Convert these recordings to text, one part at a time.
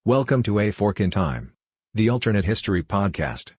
Welcome to A Fork in Time, the alternate history podcast.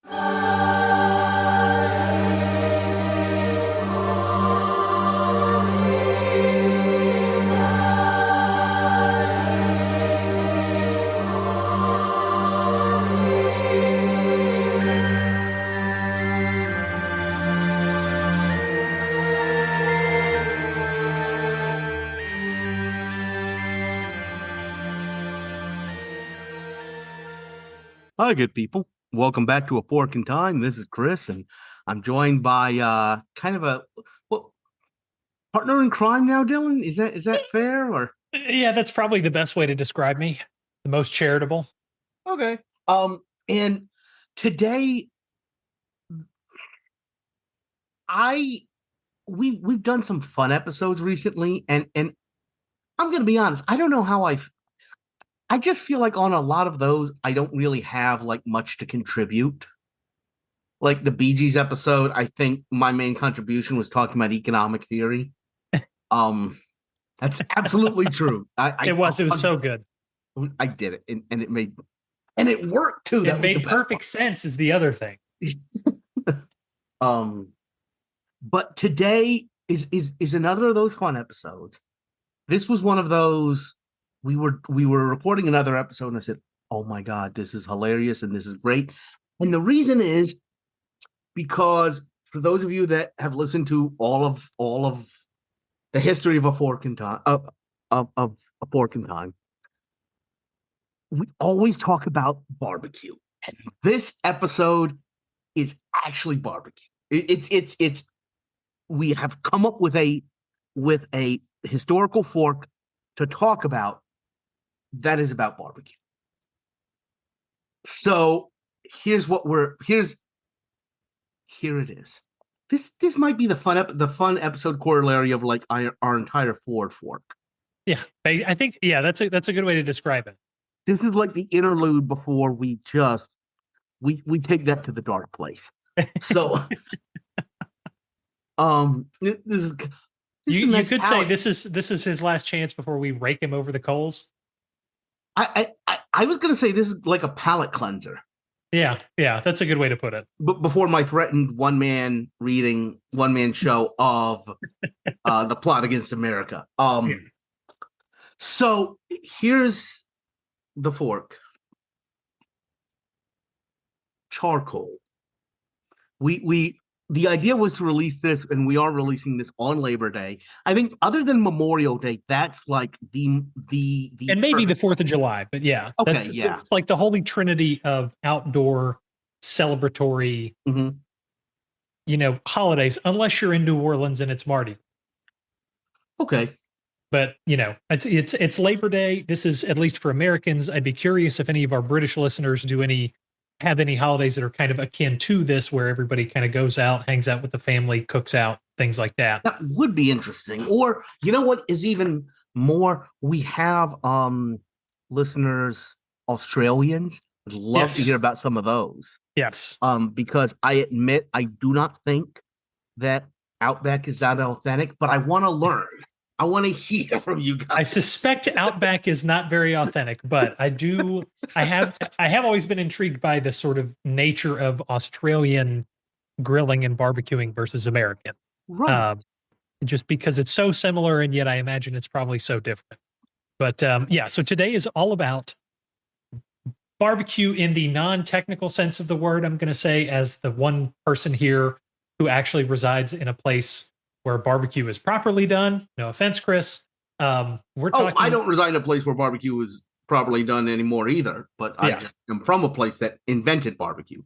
Hi, good people. Welcome back to A Fork in Time. This is Chris, and I'm joined by kind of a partner in crime now, Dylan. Is that fair or Yeah, that's probably the best way to describe me. The most charitable. okay? And today we've done some fun episodes recently, and I'm gonna be honest. I don't know how I just feel like on a lot of those, I don't really have like much to contribute. Like the Bee Gees episode, I think my main contribution was talking about economic theory. That's absolutely true. It was so good. I did it, and it worked too. It made perfect sense. Is the other thing. But today is another of those fun episodes. This was one of those. We were recording another episode, and I said, "Oh my God, this is hilarious and this is great." And the reason is because for those of you that have listened to all of the history of A Fork in Time, of A Fork in Time, we always talk about barbecue, and this episode is actually barbecue. It's we have come up with a historical fork to talk about that is about barbecue. So here it is. This might be the fun episode corollary of like our entire Ford fork. Yeah, I think that's a good way to describe it. This is like the interlude before we take that to the dark place. So, this is you could say this is his last chance before we rake him over the coals. I was going to say this is like a palate cleanser. Yeah, that's a good way to put it. But before my threatened one man show of the Plot Against America. So here's the fork. Charcoal. The idea was to release this, and we are releasing this on Labor Day. I think other than Memorial Day, that's like the and maybe the 4th of July, but yeah. Okay, it's like the holy trinity of outdoor celebratory, holidays, unless you're in New Orleans and it's Mardi. Okay. But it's Labor Day. This is, at least for Americans. I'd be curious if any of our British listeners have any holidays that are kind of akin to this, where everybody kind of goes out, hangs out with the family, cooks out, things like that. That would be interesting. Or you know what is even more? We have listeners, Australians. I'd love to hear about some of those. Yes. Because I admit I do not think that Outback is that authentic, but I want to learn. I want to hear from you guys. I suspect Outback is not very authentic, but I have always been intrigued by the sort of nature of Australian grilling and barbecuing versus American. Right. Just because it's so similar, and yet I imagine it's probably so different. But so today is all about barbecue in the non-technical sense of the word, I'm going to say, as the one person here who actually resides in a place where barbecue is properly done. No offense, Chris. We're talking. I don't reside in a place where barbecue is properly done anymore either, but I just am from a place that invented barbecue.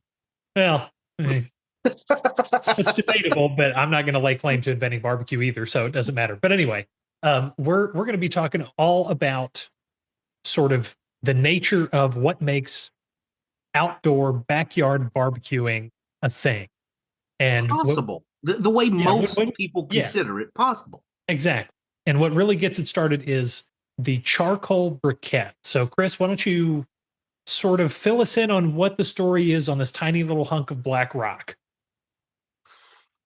Well, it's debatable, but I'm not going to lay claim to inventing barbecue either, so it doesn't matter. But anyway, we're going to be talking all about sort of the nature of what makes outdoor backyard barbecuing a thing. And possible. The way most people consider it possible. Exactly. And what really gets it started is the charcoal briquette. So, Chris, why don't you sort of fill us in on what the story is on this tiny little hunk of black rock?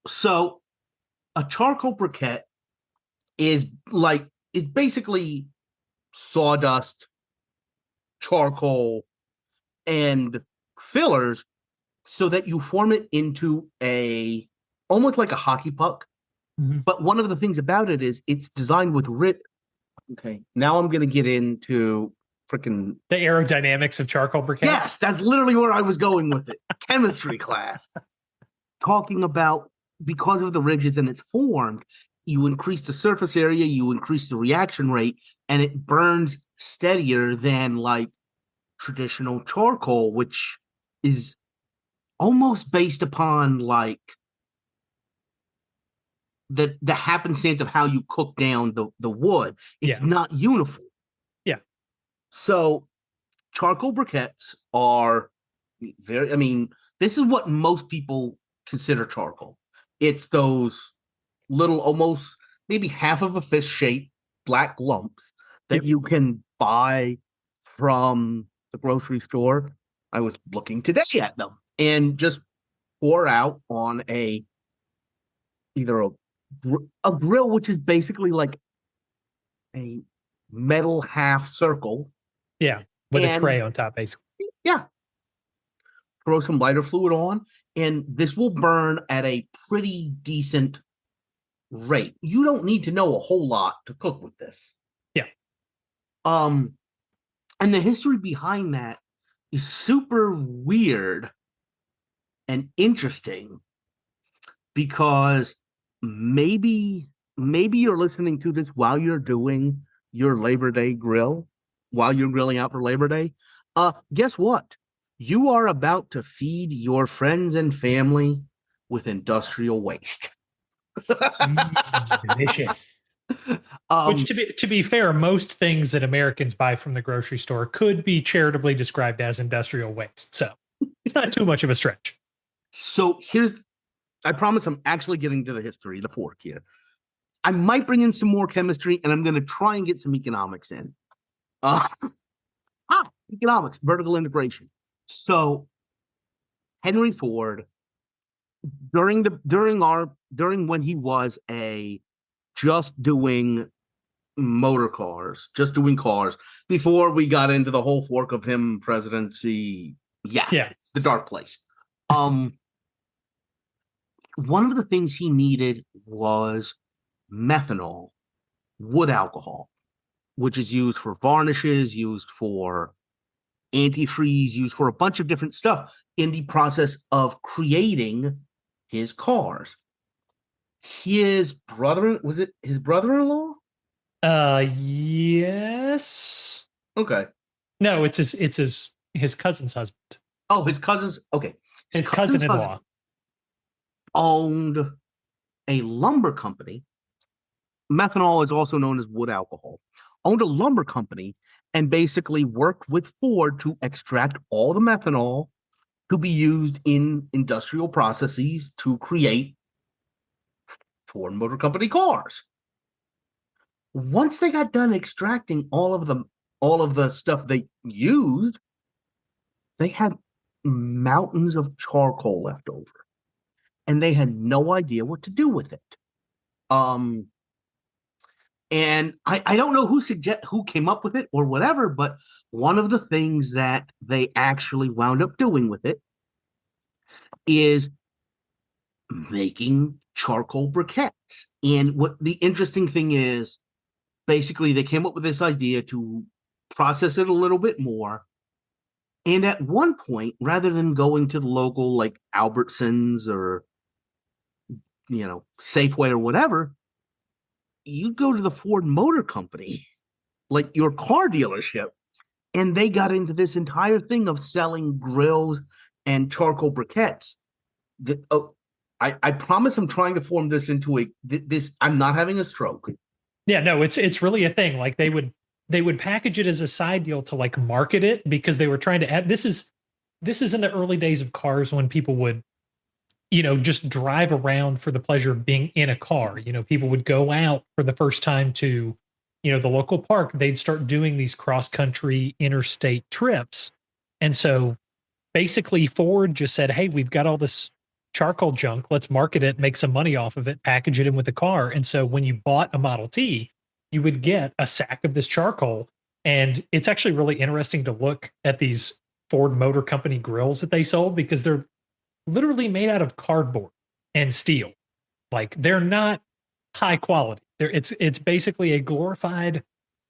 So, a charcoal briquette is basically sawdust charcoal, and fillers so that you form it into almost like a hockey puck. Mhm. But one of the things about it is it's designed with Okay, now I'm going to get into freaking. The aerodynamics of charcoal briquettes. Yes, that's literally where I was going with it. Chemistry class. Talking about because of the ridges and it's formed, you increase the surface area, you increase the reaction rate, and it burns steadier than like traditional charcoal, which is almost based upon like the happenstance of how you cook down the wood. It's not uniform. Yeah. So charcoal briquettes are very, I mean, this is what most people consider charcoal. It's those little, almost maybe half of a fist shaped black lumps that you can buy from the grocery store. I was looking today at them and just pour out on either a grill, which is basically like a metal half circle. Yeah, with a tray on top, basically. Yeah. Throw some lighter fluid on, and this will burn at a pretty decent rate. You don't need to know a whole lot to cook with this. Yeah. And the history behind that is super weird and interesting because maybe you're listening to this while you're doing your Labor Day grill, while you're grilling out for Labor Day. Guess what? You are about to feed your friends and family with industrial waste. Delicious. Which, to be fair, most things that Americans buy from the grocery store could be charitably described as industrial waste. So it's not too much of a stretch. So I promise I'm actually getting to the history, the fork here. I might bring in some more chemistry, and I'm going to try and get some economics in. Economics, vertical integration. So Henry Ford, during when he was just doing motor cars, just doing cars, before we got into the whole fork of him presidency, the dark place. One of the things he needed was methanol, wood alcohol, which is used for varnishes, used for antifreeze, used for a bunch of different stuff in the process of creating his cars. His brother-in-law? Yes. Okay. No, it's his cousin's husband. Oh, his cousin's okay. His cousin-in-law owned a lumber company. Methanol is also known as wood alcohol. Owned a lumber company and basically worked with Ford to extract all the methanol to be used in industrial processes to create Ford Motor Company cars. Once they got done extracting all of the stuff they used, they had mountains of charcoal left over, and they had no idea what to do with it. And I don't know who came up with it or whatever, but one of the things that they actually wound up doing with it is making charcoal briquettes. And what the interesting thing is, basically they came up with this idea to process it a little bit more. And at one point, rather than going to the local like Albertsons or Safeway or whatever, you go to the Ford Motor Company, like your car dealership, and they got into this entire thing of selling grills and charcoal briquettes. I promise I'm trying to form this into this. I'm not having a stroke. Yeah, no, it's really a thing. Like they would package it as a side deal to like market it because they were trying to add. This is in the early days of cars when people would just drive around for the pleasure of being in a car. People would go out for the first time to, the local park. They'd start doing these cross-country interstate trips. And so basically Ford just said, hey, we've got all this charcoal junk. Let's market it, make some money off of it, package it in with the car. And so when you bought a Model T, you would get a sack of this charcoal And it's actually really interesting to look at these Ford Motor Company grills that they sold because they're literally made out of cardboard and steel. Like they're not high quality. It's basically a glorified,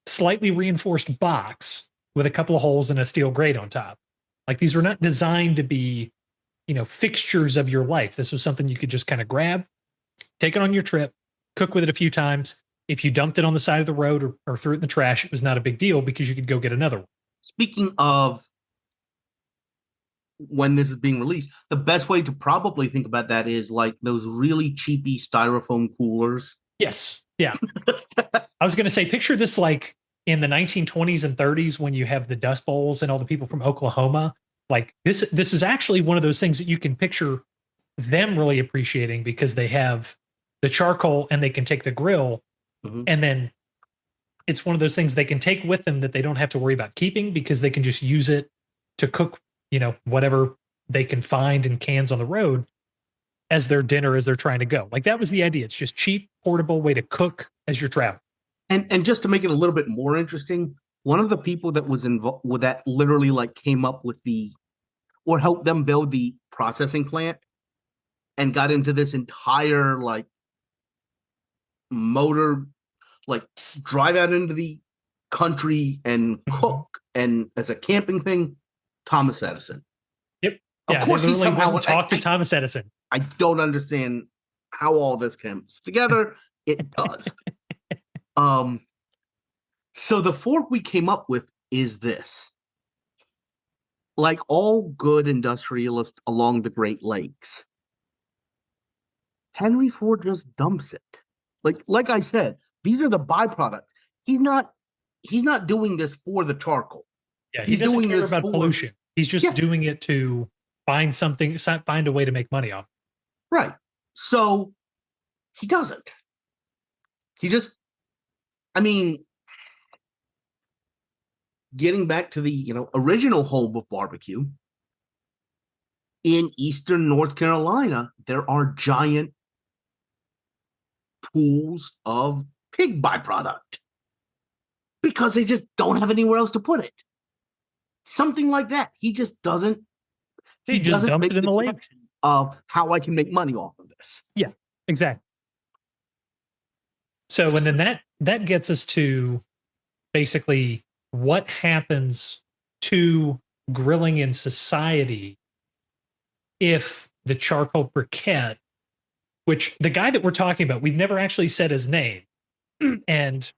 slightly reinforced box with a couple of holes and a steel grate on top. Like these were not designed to be, fixtures of your life. This was something you could just kind of grab, take it on your trip, cook with it a few times. If you dumped it on the side of the road or threw it in the trash, it was not a big deal because you could go get another one. Speaking of when this is being released, the best way to probably think about that is like those really cheapy styrofoam coolers. Yes. Yeah. I was going to say, picture this like in the 1920s and 30s when you have the Dust Bowls and all the people from Oklahoma. Like this is actually one of those things that you can picture them really appreciating because they have the charcoal and they can take the grill. Mhm. And then it's one of those things they can take with them that they don't have to worry about keeping because they can just use it to cook, whatever they can find in cans on the road as their dinner as they're trying to go. Like that was the idea. It's just cheap, portable way to cook as you're traveling. And just to make it a little bit more interesting, one of the people that was involved with that literally like came up with or helped them build the processing plant and got into this entire like motor, like drive out into the country and cook and as a camping thing, Thomas Edison. Yep. Of course, he somehow talked to Thomas Edison. I don't understand how all this comes together. It does. So the fork we came up with is this. Like all good industrialists along the Great Lakes, Henry Ford just dumps it. Like I said, these are the byproducts. He's not doing this for the charcoal. Yeah, he doesn't care about pollution. He's just doing it to find a way to make money off. Right. So he doesn't. He just, getting back to the, original home of barbecue, in eastern North Carolina, there are giant pools of pig byproduct because they just don't have anywhere else to put it. Something like that. He just doesn't. He just dumps it in the lake. Of how I can make money off of this. Yeah, exactly. So, and then that gets us to basically what happens to grilling in society if the charcoal briquette, which the guy that we're talking about, we've never actually said his name. And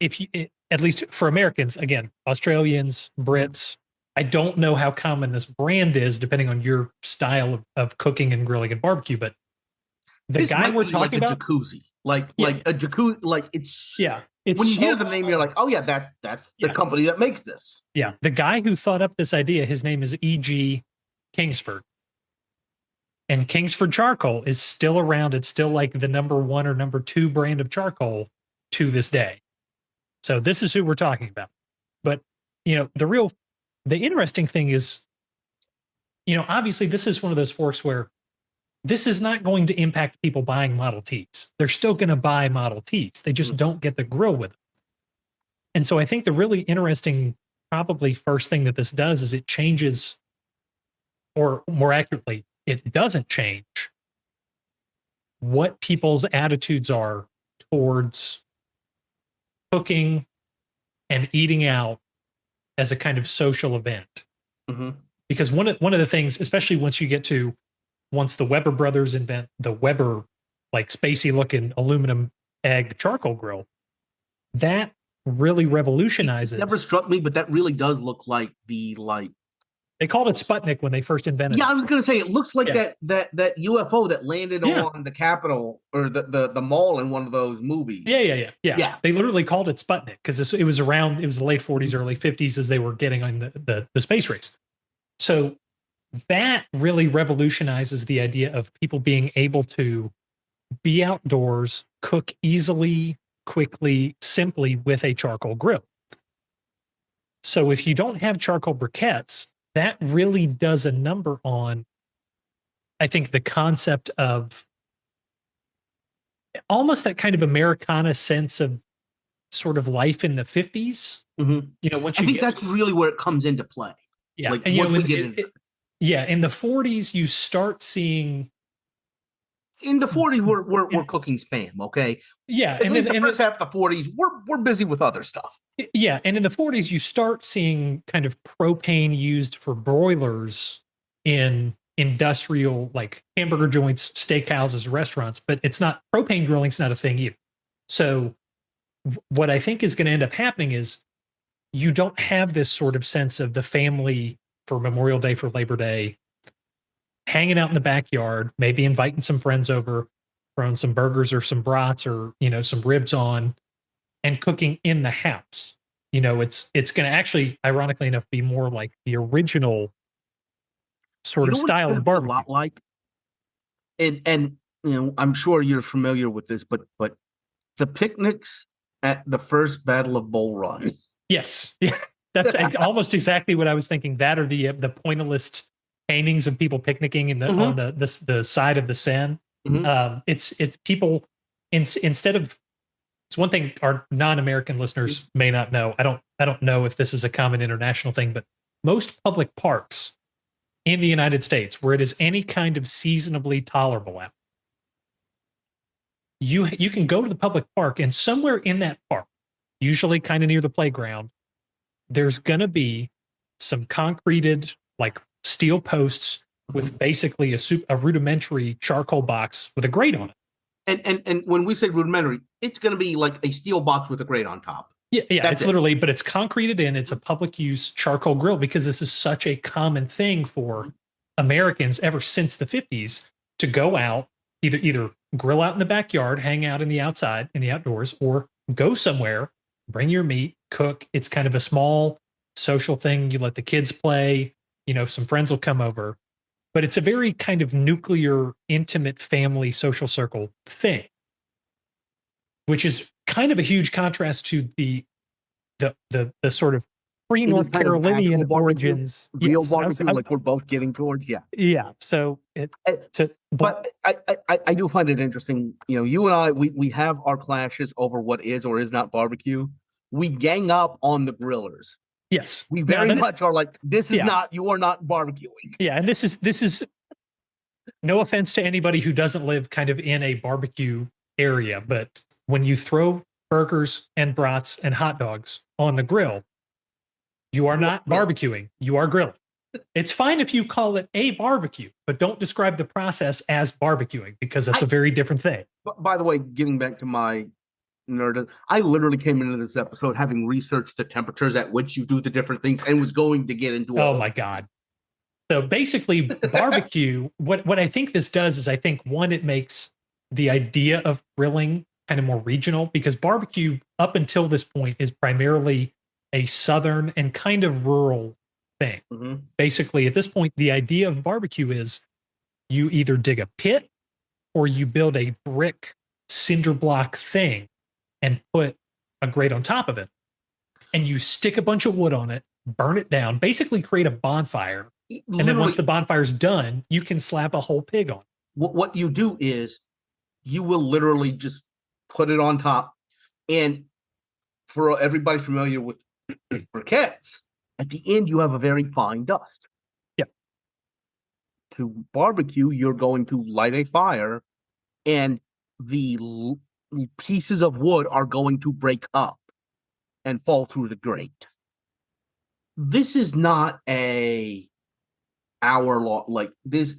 at least for Americans, again, Australians, Brits, I don't know how common this brand is depending on your style of cooking and grilling and barbecue, but the guy we're talking like about, jacuzzi, like a jacuzzi, like it's It's when you hear the name, you're like, oh yeah, that's the company that makes this. Yeah, the guy who thought up this idea, his name is E.G. Kingsford, and Kingsford charcoal is still around. It's still like the number 1 or number 2 brand of charcoal to this day. So this is who we're talking about. But the interesting thing is, obviously this is one of those forks where this is not going to impact people buying Model Ts. They're still going to buy Model Ts. They just don't get the grill with it. And so I think the really interesting, probably first thing that this does is it changes, or more accurately, it doesn't change what people's attitudes are towards cooking and eating out as a kind of social event. Mm-hmm. Because one of the things, especially once the Weber brothers invent the Weber, like spacey looking aluminum egg charcoal grill, that really revolutionizes. It never struck me, but that really does look like they called it Sputnik when they first invented it. Yeah, I was gonna say it looks like that UFO that landed on the Capitol or the mall in one of those movies. Yeah. They literally called it Sputnik because it was the late 40s, early 50s as they were getting on the space race. So that really revolutionizes the idea of people being able to be outdoors, cook easily, quickly, simply with a charcoal grill. So if you don't have charcoal briquettes, that really does a number on, I think, the concept of almost that kind of Americana sense of sort of life in the 50s Mhm. You know, once I you think get that's really where it comes into play. yeah, Like, and you once know, we get into yeah, in the 40s, you start seeing in the 40s, we're yeah, cooking spam. Okay, yeah, at least the first half of the 40s, we're busy with other stuff. yeah, and in the 40s, you start seeing kind of propane used for broilers in industrial, like hamburger joints, steakhouses, restaurants, but it's not propane grilling's not a thing either. So what I think is going to end up happening is you don't have this sort of sense of the family for Memorial Day, for Labor Day, hanging out in the backyard, maybe inviting some friends over, throwing some burgers or some brats or, you know, some ribs on and cooking in the house. You know, it's going to actually, ironically enough, be more like the original sort You of know what it's style going to of be a barbecue. lot like, and you know, I'm sure you're familiar with this, but the picnics at the first Battle of Bull Run. Yes, yeah, that's almost exactly what I was thinking. That or the pointillist paintings of people picnicking in the on Mhm. the side of the Seine. Mhm. It's people instead of it's one thing our non-American listeners may not know. I don't know if this is a common international thing, but most public parks in the United States, where it is any kind of seasonably tolerable out, you can go to the public park and somewhere in that park, usually kind of near the playground, there's gonna be some concreted like steel posts with basically a rudimentary charcoal box with a grate on it. And when we say rudimentary, it's going to be like a steel box with a grate on top. Yeah, yeah, That's it's it. literally, but it's concreted in. It's a public use charcoal grill because this is such a common thing for Americans ever since the 50s to go out, either grill out in the backyard, hang out in the outside, in the outdoors, or go somewhere, bring your meat, cook. It's kind of a small social thing. You let the kids play, you know, some friends will come over, but it's a very kind of nuclear, intimate family social circle thing, which is kind of a huge contrast to the sort of pre Any North kind of actual Carolinian barbecue, origins. real Yes, barbecue, like we're both getting towards. Yeah. yeah. So it Eh, to But I do find it interesting. You know, you and I, we have our clashes over what is or is not barbecue. We gang up on the grillers. yes. We Now very that is much are like, this is yeah not, you are not barbecuing. yeah, and this is no offense to anybody who doesn't live kind of in a barbecue area, but when you throw burgers and brats and hot dogs on the grill, you are You are not grilling. barbecuing. You are grilling. It's fine if you call it a barbecue, but don't describe the process as barbecuing because that's a very different thing. But by the way, getting back to my nerd, I literally came into this episode having researched the temperatures at which you do the different things and was going to get into Oh my God. So basically, barbecue, what I think this does is I think one, it makes the idea of grilling kind of more regional because barbecue up until this point is primarily a southern and kind of rural thing. Mhm. Basically, at this point, the idea of barbecue is you either dig a pit or you build a brick cinder block thing and put a grate on top of it. And you stick a bunch of wood on it, burn it down, basically create a bonfire. And then once the bonfire's done, you can slap a whole pig on. What you do is you will literally just put it on top. And for everybody familiar with briquettes, at the end you have a very fine dust. Yeah. To barbecue, you're going to light a fire, and the pieces of wood are going to break up and fall through the grate. This is not a hour long like this.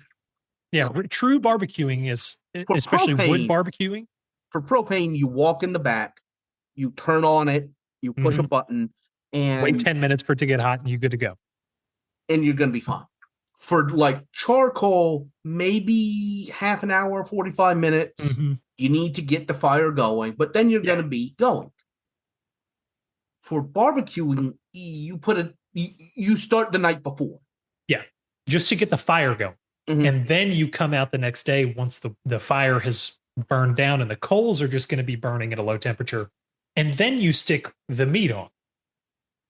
Yeah, true barbecuing is For especially wood propane- barbecuing. For propane, you walk in the back, you turn on it, you push a button, Wait and 10 minutes for it to get hot and you're good to go. and you're gonna be fine. For like charcoal, maybe half an hour, 45 minutes. You need to get the fire going, but then you're gonna be going. For barbecuing, you put it you start the night before. Yeah. Just to get the fire going. Mhm. And then you come out the next day once the fire has burned down and the coals are just going to be burning at a low temperature. And then you stick the meat on.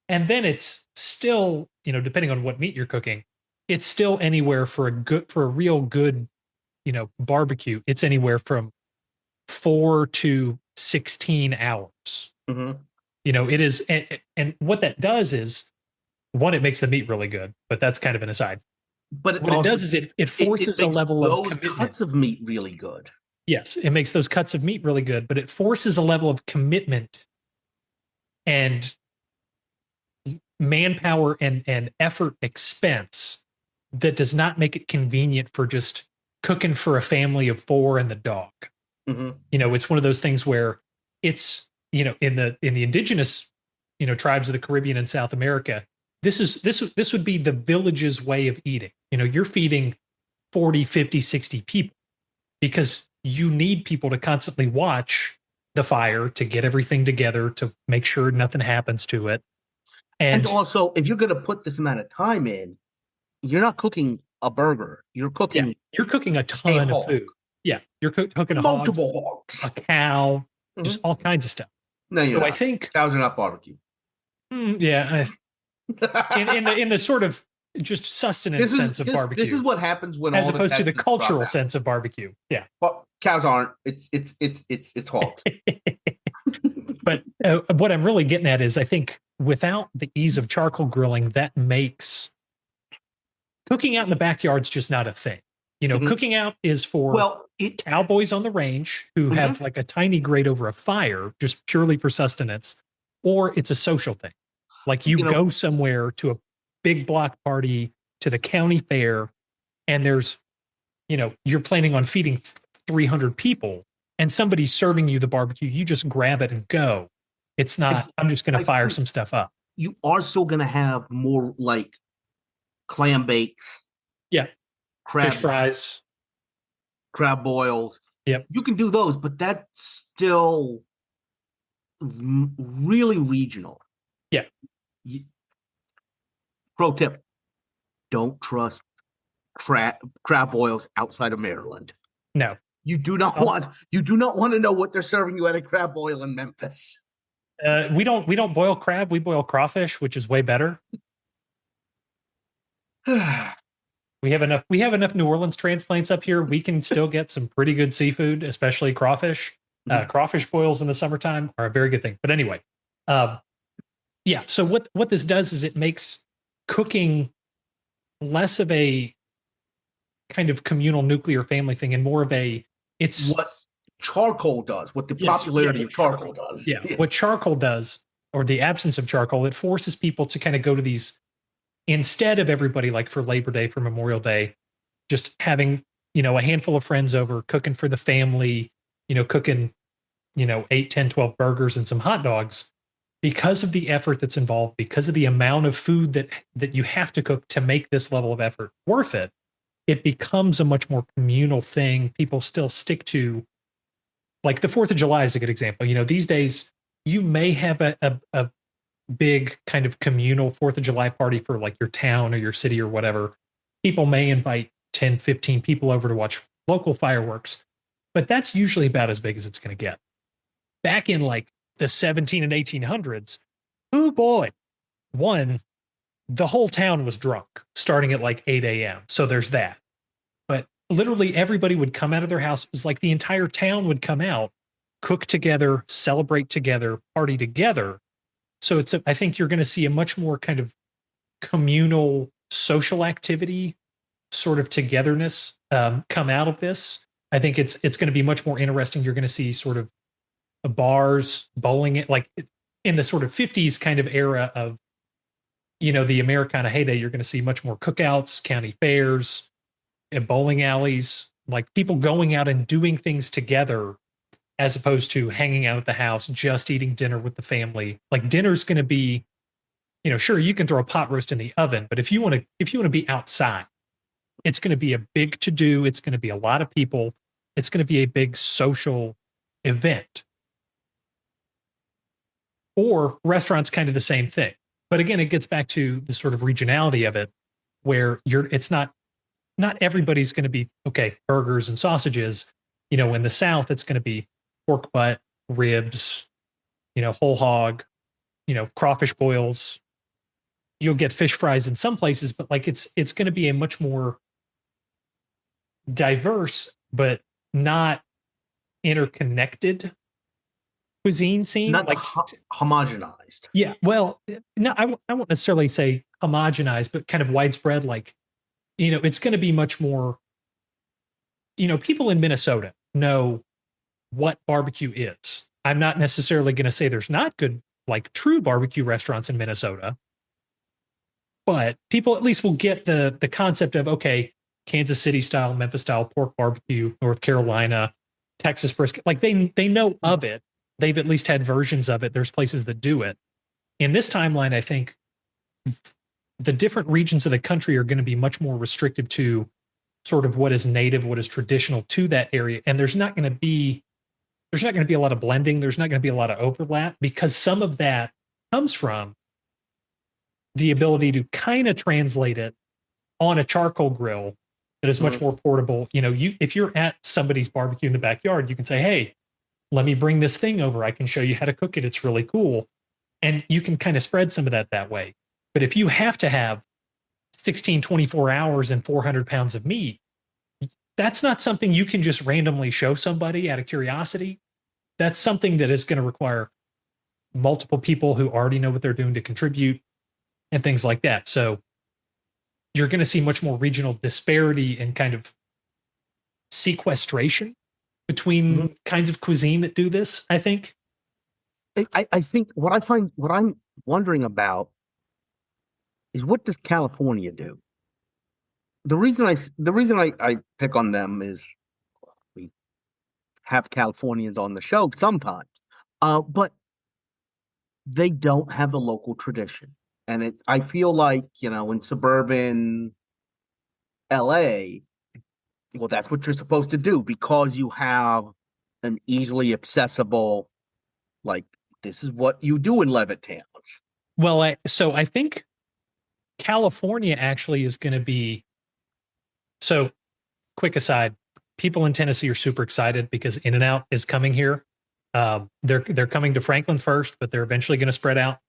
And then it's still, you know, depending on what meat you're cooking, it's still anywhere for a real good, you know, barbecue. It's anywhere from 4 to 16 hours. Mhm. It is, and what that does is, one, it makes the meat really good, but that's kind of an aside. But What it does is it forces a makes level of those commitment. cuts of meat really good. Yes, it makes those cuts of meat really good, but it forces a level of commitment and manpower and effort expense that does not make it convenient for just cooking for a family of 4 and the dog. Mhm. It's one of those things where it's, in the indigenous, tribes of the Caribbean and South America, this would be the village's way of eating. You're feeding 40, 50, 60 people because you need people to constantly watch the fire to get everything together to make sure nothing happens to it. And also, if you're going to put this amount of time in, you're not cooking a burger. You're cooking you're cooking a ton of food. Yeah, you're cooking multiple hogs, a cow, just all kinds of stuff. No, you're so not. I think cows are not barbecue. Yeah, in the sort of just sustenance sense of barbecue. This is what happens when, as opposed to the cultural sense of barbecue. Yeah, well, cows aren't. It's hogs. But what I'm really getting at is, I think without the ease of charcoal grilling, that makes cooking out in the backyard's just not a thing. Cooking out is for cowboys on the range who have like a tiny grate over a fire, just purely for sustenance, or it's a social thing. Like you go somewhere to a big block party, to the county fair, and there's, you're planning on feeding 300 people and somebody's serving you the barbecue. You just grab it and go. It's not, I'm just going to fire some stuff up. You are still going to have more like clam bakes. Yeah. Fish fries. Crab boils. Yep. You can do those, but that's still really regional. Yeah. Pro tip: don't trust crab boils outside of Maryland. No, you do not want. You do not want to know what they're serving you at a crab boil in Memphis. We don't boil crab. We boil crawfish, which is way better. We have enough New Orleans transplants up here. We can still get some pretty good seafood, especially crawfish. Crawfish boils in the summertime are a very good thing. But anyway, yeah. So what this does is it makes cooking less of a kind of communal nuclear family thing and more of it's what charcoal does, what the popularity of charcoal does. Yeah, what charcoal does, or the absence of charcoal, it forces people to kind of go to these, instead of everybody, like for Labor Day, for Memorial Day, just having, a handful of friends over, cooking for the family, cooking, 8, 10, 12 burgers and some hot dogs. Because of the effort that's involved, because of the amount of food that you have to cook to make this level of effort worth it, it becomes a much more communal thing. People still stick to, like the 4th of July is a good example. These days you may have a big kind of communal 4th of July party for like your town or your city or whatever. People may invite 10, 15 people over to watch local fireworks, but that's usually about as big as it's going to get. Back in like the 17 and 1800s, oh boy, the whole town was drunk starting at like 8 a.m. So there's that. But literally everybody would come out of their house. It was like the entire town would come out, cook together, celebrate together, party together. So I think you're going to see a much more kind of communal social activity, sort of togetherness come out of this. I think it's going to be much more interesting. You're going to see sort of bars, bowling, like in the sort of 50s kind of era of, the Americana heyday. You're going to see much more cookouts, county fairs, and bowling alleys, like people going out and doing things together, as opposed to hanging out at the house, just eating dinner with the family. Like dinner's going to be, sure, you can throw a pot roast in the oven, but if you want to be outside, it's going to be a big to do. It's going to be a lot of people. It's going to be a big social event. Or restaurants, kind of the same thing. But again, it gets back to the sort of regionality of it, where it's not everybody's going to be, okay, burgers and sausages. In the South, it's going to be pork butt, ribs, whole hog, crawfish boils. You'll get fish fries in some places, but like it's going to be a much more diverse, but not interconnected cuisine scene, not like homogenized. yeah, well, no, I won't necessarily say homogenized, but kind of widespread. Like, it's going to be much more. People in Minnesota know what barbecue is. I'm not necessarily going to say there's not good, like true barbecue restaurants in Minnesota, but people at least will get the concept of, okay, Kansas City style, Memphis style pork barbecue, North Carolina, Texas brisket. Like they know of it. They've at least had versions of it. There's places that do it. In this timeline, I think the different regions of the country are going to be much more restricted to sort of what is native, what is traditional to that area. And there's not going to be a lot of blending. There's not going to be a lot of overlap because some of that comes from the ability to kind of translate it on a charcoal grill that is much more portable. If you're at somebody's barbecue in the backyard, you can say, hey, let me bring this thing over. I can show you how to cook it. It's really cool. And you can kind of spread some of that way. But if you have to have 16, 24 hours and 400 pounds of meat, that's not something you can just randomly show somebody out of curiosity. That's something that is going to require multiple people who already know what they're doing to contribute and things like that. So you're going to see much more regional disparity and kind of sequestration between kinds of cuisine that do this, I think. I think what I'm wondering about is, what does California do? The reason I pick on them is we have Californians on the show sometimes, but they don't have the local tradition. And I feel like, in suburban LA, well, that's what you're supposed to do because you have an easily accessible, like, this is what you do in Levittown. Well, I think California actually is going to be. So, quick aside, people in Tennessee are super excited because In-N-Out is coming here. They're coming to Franklin first, but they're eventually going to spread out.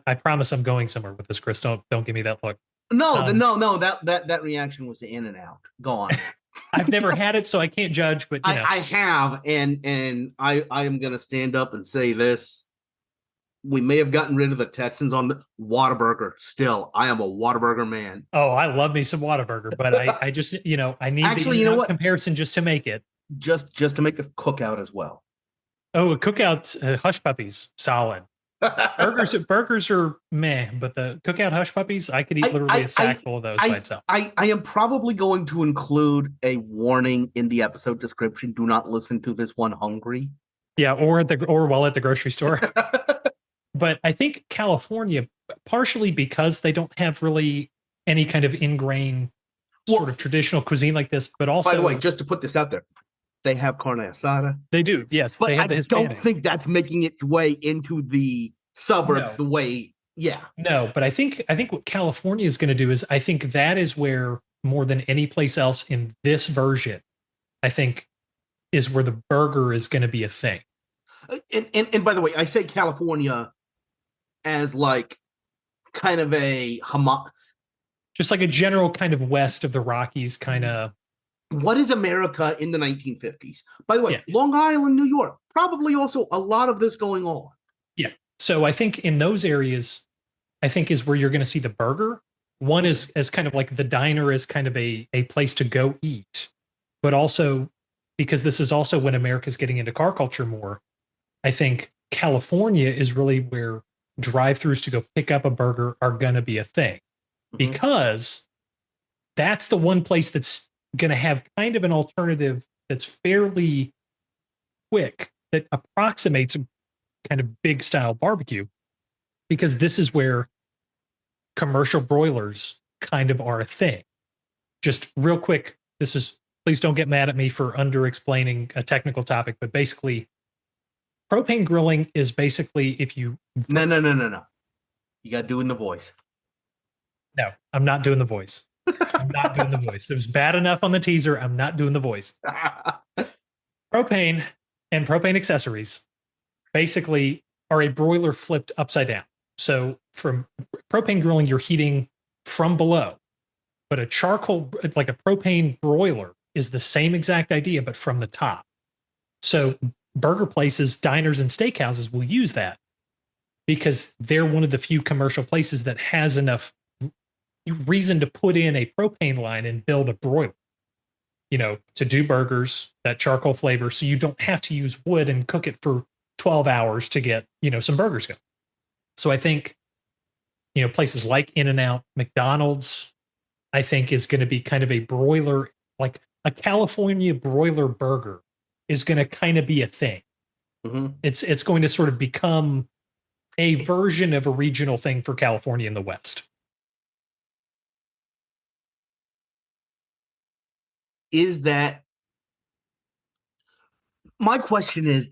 I promise I'm going somewhere with this, Chris. Don't give me that look. No, that reaction was the In-N-Out. Go on. I've never had it, so I can't judge. But I have, and I am going to stand up and say this. We may have gotten rid of the Texans on the Whataburger. Still, I am a Whataburger man. Oh, I love me some Whataburger, but I just I need actually, the comparison just to make it. Just to make the cookout as well. Oh, a cookout Hush Puppies, solid. Burgers are meh, but the cookout Hush Puppies, I could eat literally a sack full of those by itself. I am probably going to include a warning in the episode description. Do not listen to this one hungry. Yeah, or while at the grocery store. But I think California, partially because they don't have really any kind of ingrained sort of traditional cuisine like this, but also, by the way, just to put this out there, they have carne asada. They do, yes. But they have I don't think that's making its way into the suburbs the way, yeah. No, but I think what California is going to do is, I think that is where, more than any place else in this version, I think is where the burger is going to be a thing. And by the way, I say California as like kind of a just like a general kind of west of the Rockies kind of. What is America in the 1950s? By the way, Long Island, New York, probably also a lot of this going on. Yeah. So I think in those areas, I think is where you're going to see the burger. One is as kind of like the diner is kind of a place to go eat, but also because this is also when America's getting into car culture more, I think California is really where drive-thrus to go pick up a burger are going to be a thing, because that's the one place that's going to have kind of an alternative that's fairly quick, that approximates a kind of big style barbecue, because this is where commercial broilers kind of are a thing. Just real quick, please don't get mad at me for under explaining a technical topic, but basically propane grilling is basically if you... No. You got to do it in the voice. No, I'm not doing the voice. I'm not doing the voice. It was bad enough on the teaser. I'm not doing the voice. Propane and propane accessories basically are a broiler flipped upside down. So from propane grilling, you're heating from below, but a charcoal, like a propane broiler, is the same exact idea, but from the top. So burger places, diners, and steakhouses will use that because they're one of the few commercial places that has enough reason to put in a propane line and build a broiler, to do burgers, that charcoal flavor. So you don't have to use wood and cook it for 12 hours to get, some burgers going. So I think, places like In-N-Out, McDonald's, I think is going to be kind of a broiler, like a California broiler burger is going to kind of be a thing. Mm-hmm. It's going to sort of become a version of a regional thing for California in the West. Is that my question is,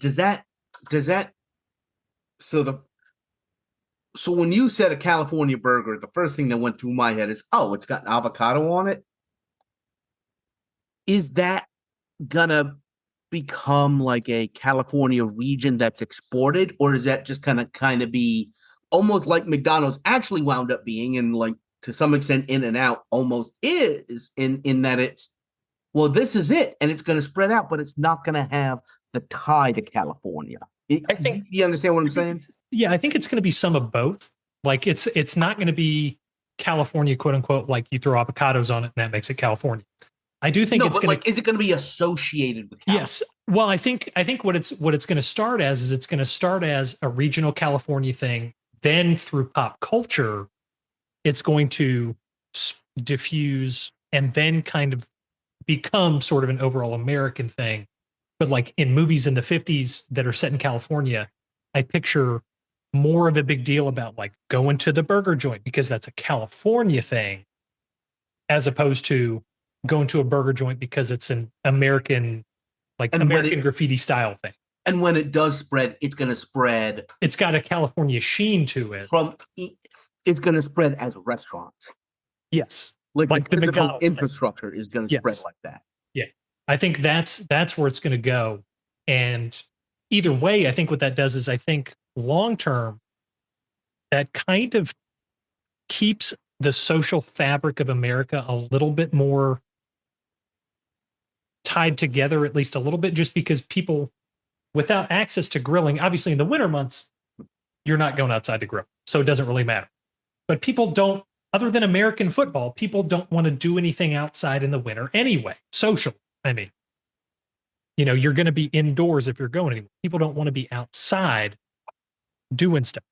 so when you said a California burger, the first thing that went through my head is, oh, it's got avocado on it. Is that gonna become like a California region that's exported, or is that just gonna kind of be almost like McDonald's actually wound up being, and like to some extent In-N-Out almost is in that it's, well, this is it, and it's going to spread out, but it's not going to have the tie to California. I think you understand what I'm saying? Yeah, I think it's going to be some of both. Like it's not going to be California, quote unquote, like you throw avocados on it and that makes it California. I do think it's going to, is it going to be associated with California? Yes. Well, I think what it's going to start as is it's going to start as a regional California thing. Then through pop culture, it's going to diffuse and then kind of become sort of an overall American thing. But like in movies in the 50s that are set in California, I picture more of a big deal about like going to the burger joint because that's a California thing, as opposed to going to a burger joint because it's an American, like American graffiti style thing. And when it does spread, it's going to spread. It's got a California sheen to it. It's going to spread as restaurants. Yes. Like the McDonald's infrastructure is going to spread like that. Yeah. I think that's where it's going to go. And either way, I think what that does is I think long term, that kind of keeps the social fabric of America a little bit more tied together, at least a little bit, just because people without access to grilling, obviously in the winter months, you're not going outside to grill. So it doesn't really matter. But people don't, other than American football, people don't want to do anything outside in the winter anyway. Social, I mean. You're going to be indoors if you're going anywhere. People don't want to be outside doing stuff.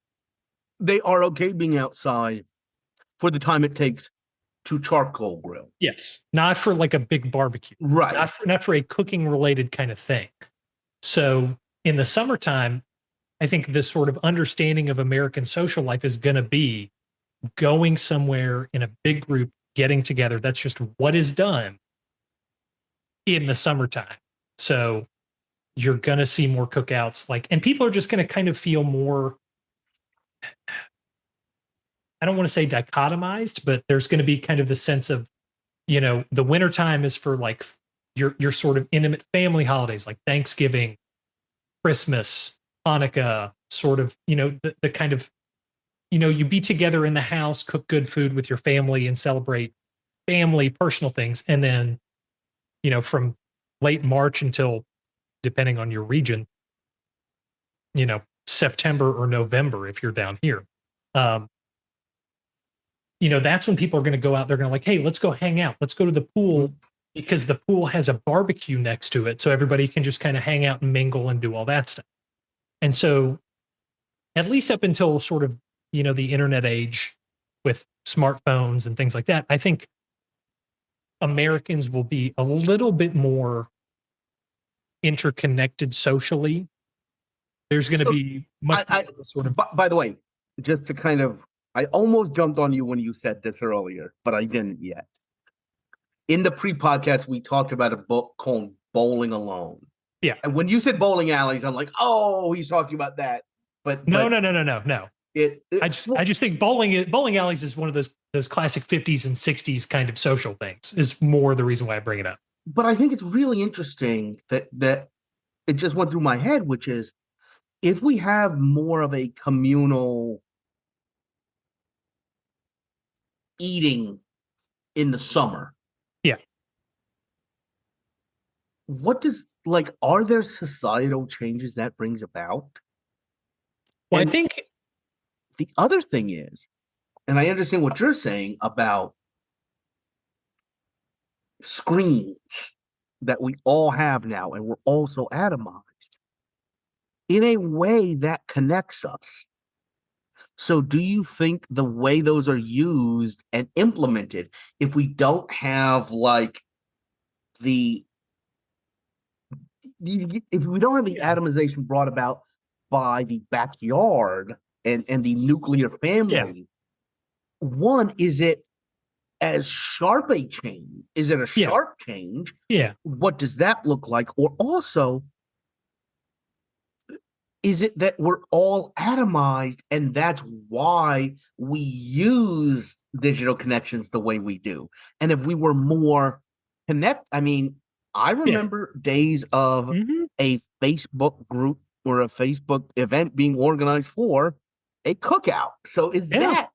They are okay being outside for the time it takes to charcoal grill. Yes. Not for like a big barbecue. Right. Not for a cooking related kind of thing. So in the summertime, I think this sort of understanding of American social life is going to be going somewhere in a big group, getting together. That's just what is done in the summertime. So you're going to see more cookouts, and people are just going to kind of feel more, I don't want to say dichotomized, but there's going to be kind of the sense of, the wintertime is for like your sort of intimate family holidays, like Thanksgiving, Christmas, Hanukkah, sort of, the kind of, you be together in the house, cook good food with your family and celebrate family, personal things. And then, from late March until, depending on your region, September or November, if you're down here, that's when people are going to go out. They're going to like, hey, let's go hang out. Let's go to the pool because the pool has a barbecue next to it. So everybody can just kind of hang out and mingle and do all that stuff. And so at least up until sort of, the internet age with smartphones and things like that, I think Americans will be a little bit more interconnected socially. There's going to be much sort of. By the way, just to kind of, I almost jumped on you when you said this earlier, but I didn't yet. In the pre-podcast, we talked about a book called Bowling Alone. Yeah. And when you said bowling alleys, I'm like, oh, he's talking about that. But no. I just think bowling alleys is one of those classic 50s and 60s kind of social things, is more the reason why I bring it up. But I think it's really interesting that it just went through my head, which is if we have more of a communal eating in the summer. Yeah. what does like are there societal changes that brings about? Well, I And think the other thing is, and I understand what you're saying about screens that we all have now, and we're also atomized in a way that connects us. So, do you think the way those are used and implemented, if we don't have like the if we don't have the atomization brought about by the backyard and the nuclear family, one, is it as sharp a change? Is it a Yeah. sharp change? Yeah. What does that look like? Or also, is it that we're all atomized and that's why we use digital connections the way we do? And if we were more I mean, I remember days of Mhm. a Facebook group or a Facebook event being organized for a cookout. So is Yeah.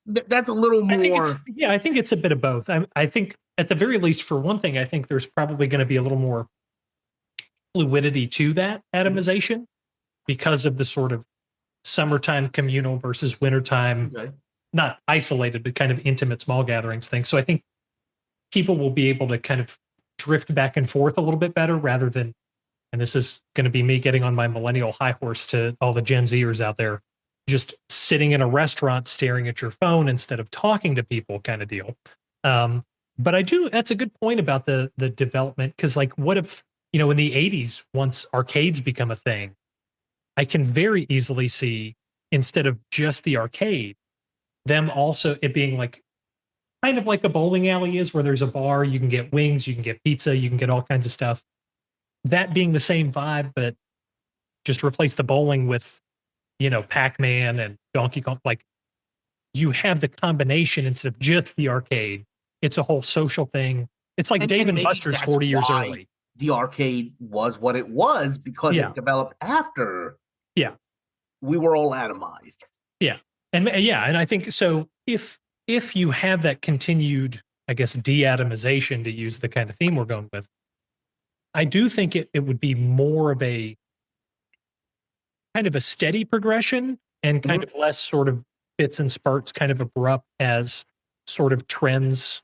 that's a little I think more I think it's a bit of both. I think at the very least, for one thing, I think there's probably going to be a little more fluidity to that atomization because of the sort of summertime communal versus wintertime, okay. not isolated, but kind of intimate small gatherings thing. So I think people will be able to kind of drift back and forth a little bit better rather than, and this is going to be me getting on my millennial high horse to all the Gen Zers out there, just sitting in a restaurant staring at your phone instead of talking to people kind of deal. But I do, that's a good point about the development. Cause like, what if, in the 80s, once arcades become a thing, I can very easily see instead of just the arcade, them also it being like kind of like a bowling alley is where there's a bar, you can get wings, you can get pizza, you can get all kinds of stuff. That being the same vibe, but just replace the bowling with, Pac-Man and Donkey Kong. Like you have the combination instead of just the arcade. It's a whole social thing. It's like Dave And and maybe Buster's that's 40 years why early. the arcade was what it was because Yeah. it developed after Yeah. we were all atomized. Yeah. And I think so if you have that continued, I guess, deatomization to use the kind of theme we're going with, I do think it would be more of a kind of a steady progression and kind of less sort of bits and spurts, kind of abrupt as sort of trends,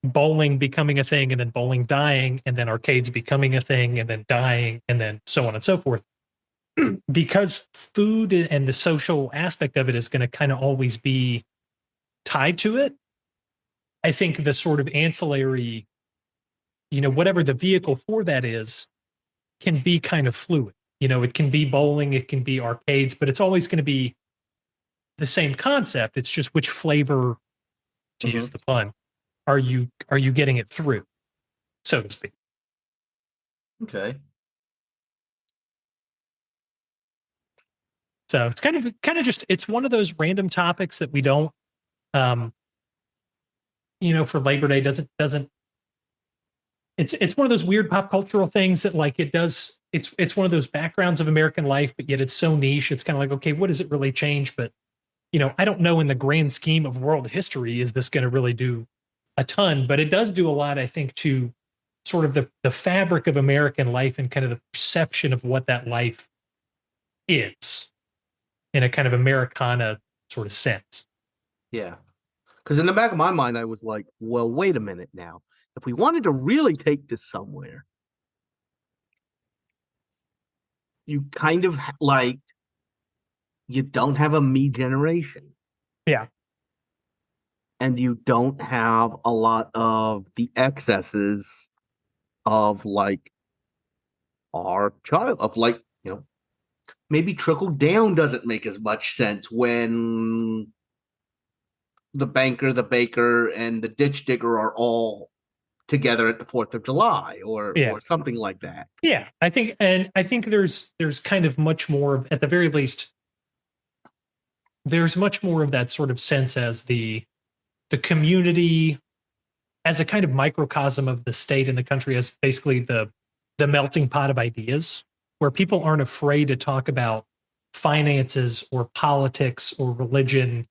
bowling becoming a thing and then bowling dying and then arcades becoming a thing and then dying and then so on and so forth. Because food and the social aspect of it is going to kind of always be tied to it. I think the sort of ancillary, whatever the vehicle for that is, can be kind of fluid. It can be bowling, it can be arcades, but it's always going to be the same concept. It's just which flavor, to use the pun, are you getting it through, so to speak. Okay. So it's kind of just it's one of those random topics that we don't for Labor Day doesn't it's one of those weird pop cultural things that like it does it's one of those backgrounds of American life, but yet it's so niche. It's kind of like, okay, what does it really change? But I don't know in the grand scheme of world history, is this going to really do a ton? But it does do a lot, I think, to sort of the fabric of American life and kind of the perception of what that life is in a kind of Americana sort of sense. Yeah. Because in the back of my mind, I was like, well, wait a minute now. If we wanted to really take this somewhere, you kind of like, you don't have a me generation. Yeah. And you don't have a lot of the excesses of like our child, of like, maybe trickle down doesn't make as much sense when the banker, the baker, and the ditch digger are all together at the 4th of July or something like that. Yeah. I think there's kind of much more of, at the very least, there's much more of that sort of sense as the community as a kind of microcosm of the state and the country, as basically the melting pot of ideas, where people aren't afraid to talk about finances or politics or religion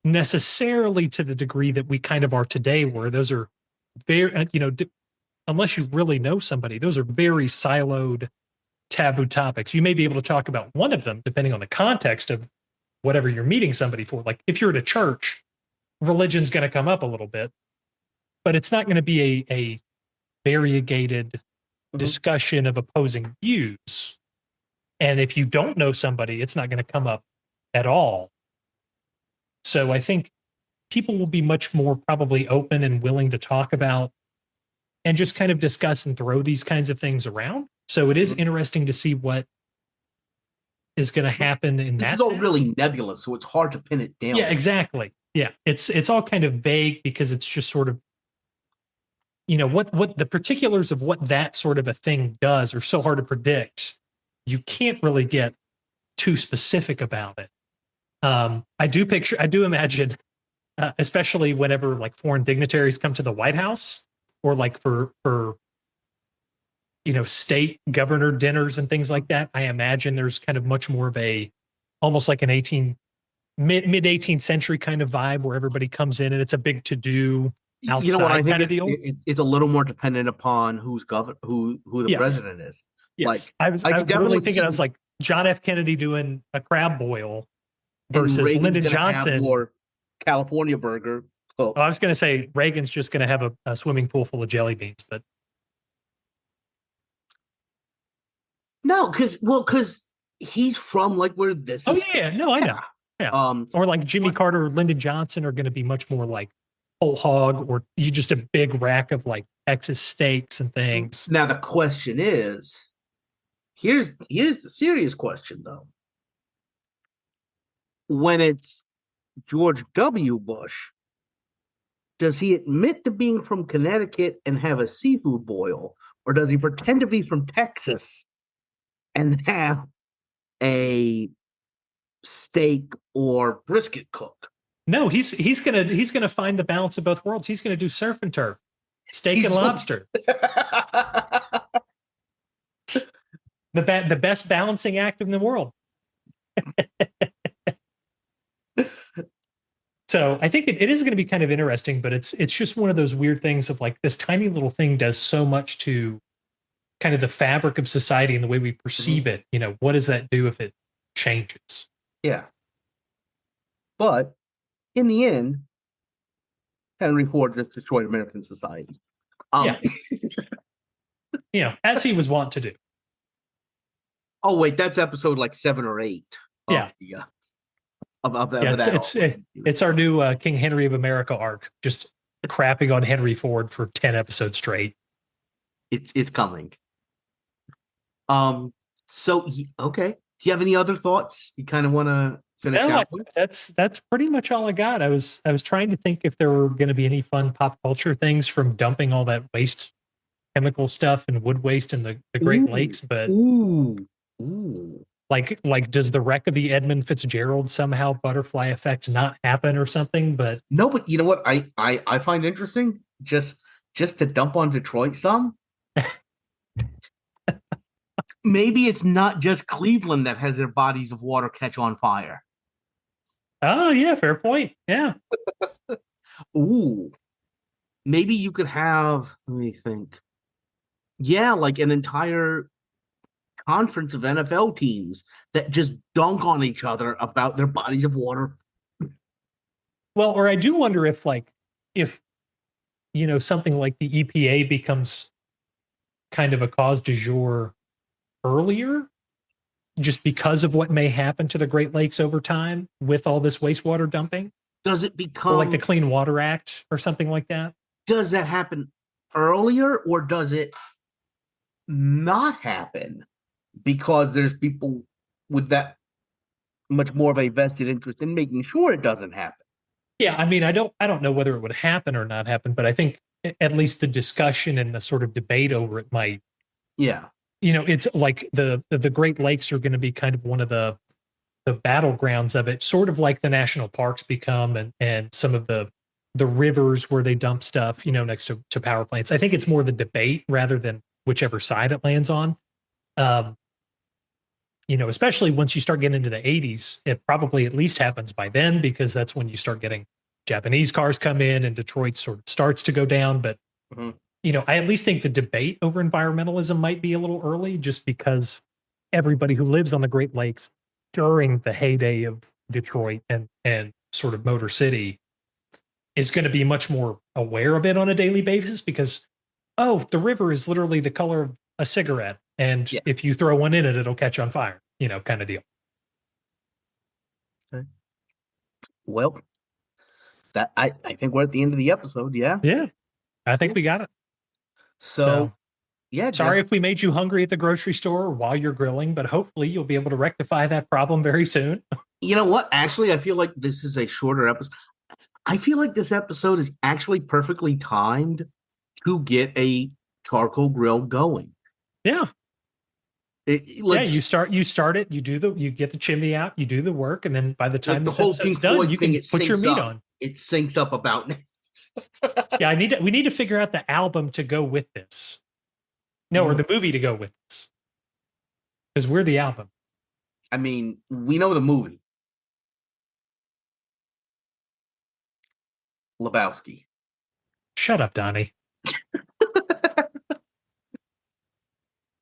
necessarily to the degree that we kind of are today, where those are very unless you really know somebody, those are very siloed, taboo topics. You may be able to talk about one of them depending on the context of whatever you're meeting somebody for. Like if you're at a church, religion's going to come up a little bit, but it's not going to be a variegated discussion of opposing views. And if you don't know somebody, it's not going to come up at all. So I think people will be much more probably open and willing to talk about and just kind of discuss and throw these kinds of things around. So it is interesting to see what is going to happen in This that is all sense. really nebulous, so it's hard to pin it down. Yeah, exactly. Yeah, it's all kind of vague because it's just sort of, you know, what the particulars of what that sort of a thing does are so hard to predict. You can't really get too specific about it. I do imagine, especially whenever like foreign dignitaries come to the White House, or like for you know, state governor dinners and things like that. I imagine there's kind of much more of a, almost like an mid 18th century kind of vibe where everybody comes in and it's a big to do outside You know what I kind of think? deal. It's a little more dependent upon who the Yes. president is. Yes. Like, I was I could literally definitely thinking, I was see- like John F. Kennedy doing a crab boil and versus Reagan's Lyndon gonna have Johnson. your California burger. Oh, I was going to say Reagan's just going to have a swimming pool full of jelly beans, but No, because he's from like where this is. no, I know. Yeah. Or like Jimmy Carter or Lyndon Johnson are going to be much more like whole hog, or you just a big rack of like Texas steaks and things. Now the question is, here's the serious question though. When it's George W. Bush, does he admit to being from Connecticut and have a seafood boil, or does he pretend to be from Texas and have a steak or brisket cook? No, he's gonna find the balance of both worlds. He's gonna do surf and turf, steak He's and doing- lobster. The best balancing act in the world. So I think it is going to be kind of interesting, but it's just one of those weird things of like this tiny little thing does so much to kind of the fabric of society and the way we perceive it. You know, what does that do if it changes? Yeah. But in the end, Henry Ford just destroyed American society. Yeah. You know, as he was wont to do. Oh wait, that's episode like 7 or 8. Yeah. Of Yeah, that. it's our new King Henry of America arc, just crapping on Henry Ford for 10 episodes straight. It's coming. So okay. Do you have any other thoughts you kind of want to finish No, out with? that's pretty much all I got. I was trying to think if there were going to be any fun pop culture things from dumping all that waste, chemical stuff and wood waste in the Great Ooh. Lakes, but Ooh. like does the wreck of the Edmund Fitzgerald somehow butterfly effect not happen or something? But No, but you know what I find interesting? Just to dump on Detroit some. Maybe it's not just Cleveland that has their bodies of water catch on fire. oh yeah, fair point. Yeah. Ooh. Maybe you could have, let me think. Yeah, like an entire conference of NFL teams that just dunk on each other about their bodies of water. Well, or I do wonder if you know, something like the EPA becomes kind of a cause du jour earlier, just because of what may happen to the Great Lakes over time with all this wastewater dumping, Does it or become like the Clean Water Act or something like that. does that happen earlier, or does it not happen because there's people with that much more of a vested interest in making sure it doesn't happen? Yeah, I mean, I don't know whether it would happen or not happen, but I think at least the discussion and the sort of debate over it might, Yeah. you know, it's like the Great Lakes are going to be kind of one of the battlegrounds of it, sort of like the national parks become, and some of the rivers where they dump stuff, you know, next to power plants. I think it's more the debate rather than whichever side it lands on. You know, especially once you start getting into the 80s, it probably at least happens by then, because that's when you start getting Japanese cars come in and Detroit sort of starts to go down. But, Mhm. I at least think the debate over environmentalism might be a little early just because everybody who lives on the Great Lakes during the heyday of Detroit and sort of Motor City is going to be much more aware of it on a daily basis because, the river is literally the color of a cigarette. And if you throw one in it, it'll catch on fire, kind of deal. Okay. Well, that I think we're at the end of the episode. Yeah. Yeah. I think we got it. So yeah. Sorry if we made you hungry at the grocery store while you're grilling, but hopefully you'll be able to rectify that problem very soon. You know what? Actually, I feel like this is a shorter episode. I feel like this episode is actually perfectly timed to get a charcoal grill going. Yeah. You start it, you get the chimney out, you do the work, and then by the time the this whole episode's Pink done, Floyd you can put your meat on. It syncs up about Yeah, we need to figure out the album to go with this. No, or the movie to go with this. Because we're the album. I mean, we know the movie. Lebowski. Shut up, Donnie.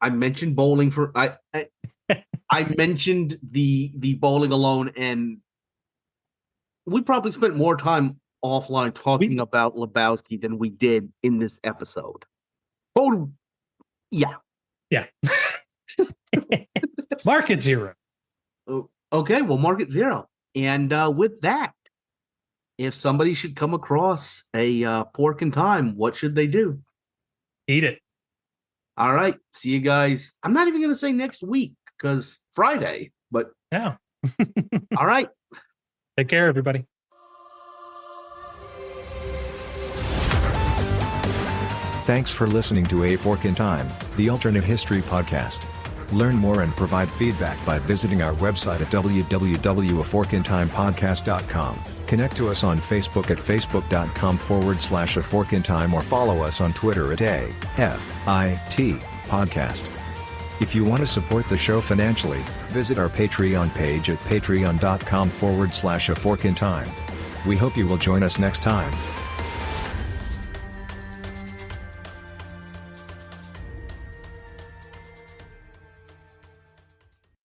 I mentioned bowling I mentioned the bowling alone, and we probably spent more time offline talking about Lebowski than we did in this episode. Oh, yeah. Yeah. Market 0. Okay, well, market 0. And with that, if somebody should come across a pork and thyme, what should they do? Eat it. All right. See you guys. I'm not even going to say next week because Friday, but yeah. All right. Take care, everybody. Thanks for listening to A Fork in Time, the alternate history podcast. Learn more and provide feedback by visiting our website at www.aforkintimepodcast.com. Connect to us on Facebook at facebook.com/aforkintime or follow us on Twitter at AFIT Podcast. If you want to support the show financially, visit our Patreon page at patreon.com/aforkintime. We hope you will join us next time.